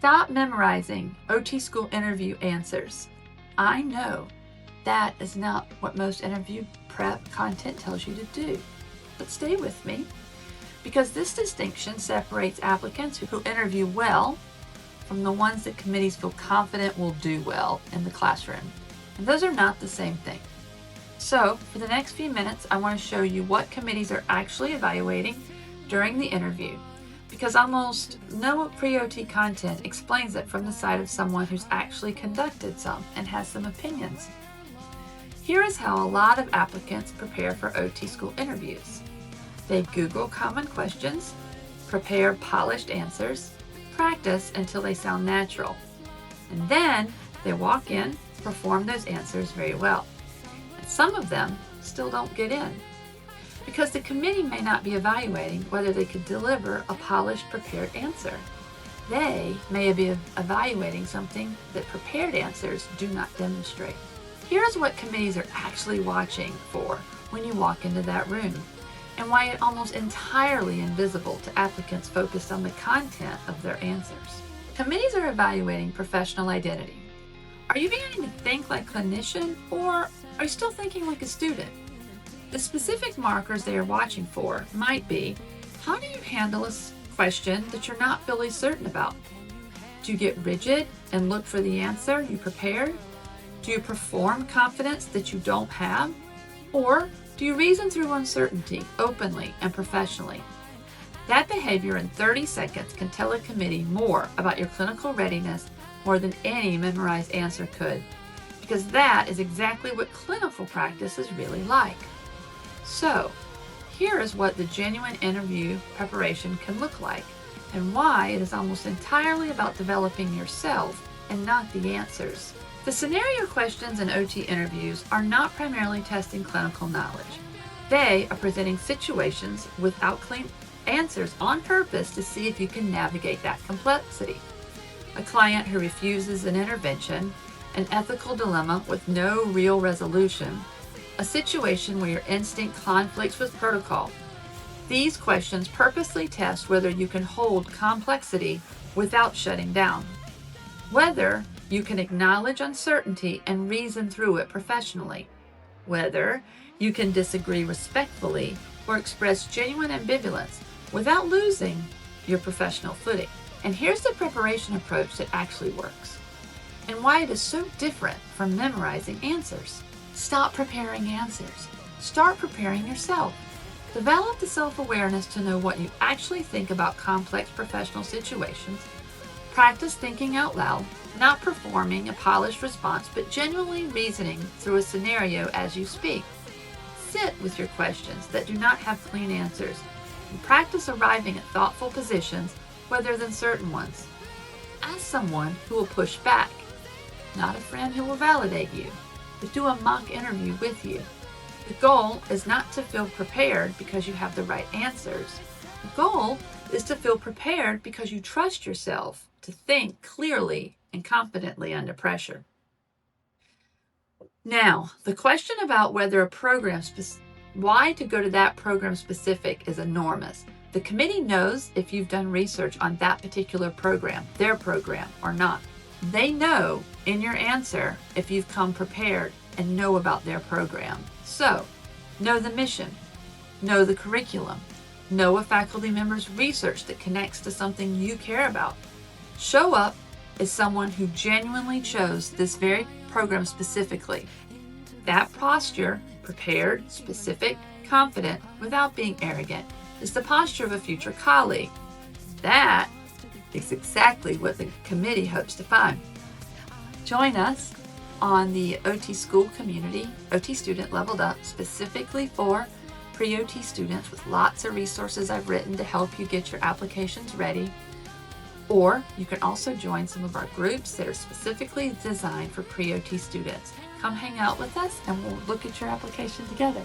Stop memorizing OT school interview answers. I know that is not what most interview prep content tells you to do, but stay with me, because this distinction separates applicants who interview well from the ones that committees feel confident will do well in the classroom. And those are not the same thing. So for the next few minutes, I want to show you what committees are actually evaluating during the interview, because almost no pre-OT content explains it from the side of someone who's actually conducted some and has some opinions. Here is how a lot of applicants prepare for OT school interviews. They Google common questions, prepare polished answers, practice until they sound natural, and then they walk in, perform those answers very well. And some of them still don't get in, because the committee may not be evaluating whether they could deliver a polished, prepared answer. They may be evaluating something that prepared answers do not demonstrate. Here's what committees are actually watching for when you walk into that room, and why it's almost entirely invisible to applicants focused on the content of their answers. Committees are evaluating professional identity. Are you beginning to think like a clinician, or are you still thinking like a student? The specific markers they are watching for might be: how do you handle a question that you're not fully certain about? Do you get rigid and look for the answer you prepared? Do you perform confidence that you don't have? Or do you reason through uncertainty openly and professionally? That behavior in 30 seconds can tell a committee more about your clinical readiness more than any memorized answer could, because that is exactly what clinical practice is really like. So, here is what the genuine interview preparation can look like, and why it is almost entirely about developing yourself and not the answers. The scenario questions in OT interviews are not primarily testing clinical knowledge. They are presenting situations without clean answers on purpose to see if you can navigate that complexity. A client who refuses an intervention, an ethical dilemma with no real resolution, a situation where your instinct conflicts with protocol. These questions purposely test whether you can hold complexity without shutting down, whether you can acknowledge uncertainty and reason through it professionally, whether you can disagree respectfully or express genuine ambivalence without losing your professional footing. And here's the preparation approach that actually works, and why it is so different from memorizing answers. Stop preparing answers. Start preparing yourself. Develop the self-awareness to know what you actually think about complex professional situations. Practice thinking out loud, not performing a polished response, but genuinely reasoning through a scenario as you speak. Sit with your questions that do not have clean answers, and practice arriving at thoughtful positions rather than certain ones. Ask someone who will push back, not a friend who will validate you, but do a mock interview with you. The goal is not to feel prepared because you have the right answers. The goal is to feel prepared because you trust yourself to think clearly and confidently under pressure. Now, the question about whether a program why to go to that program specific is enormous. The committee knows if you've done research on that particular program, their program, or not. They know in your answer if you've come prepared and know about their program. So, know the mission, know the curriculum, know a faculty member's research that connects to something you care about. Show up as someone who genuinely chose this very program specifically. That posture, prepared, specific, confident, without being arrogant, is the posture of a future colleague. That is exactly what the committee hopes to find. Join us on the OT school community, OT Student Leveled Up, specifically for pre-OT students, with lots of resources I've written to help you get your applications ready. Or you can also join some of our groups that are specifically designed for pre-OT students. Come hang out with us and we'll look at your application together.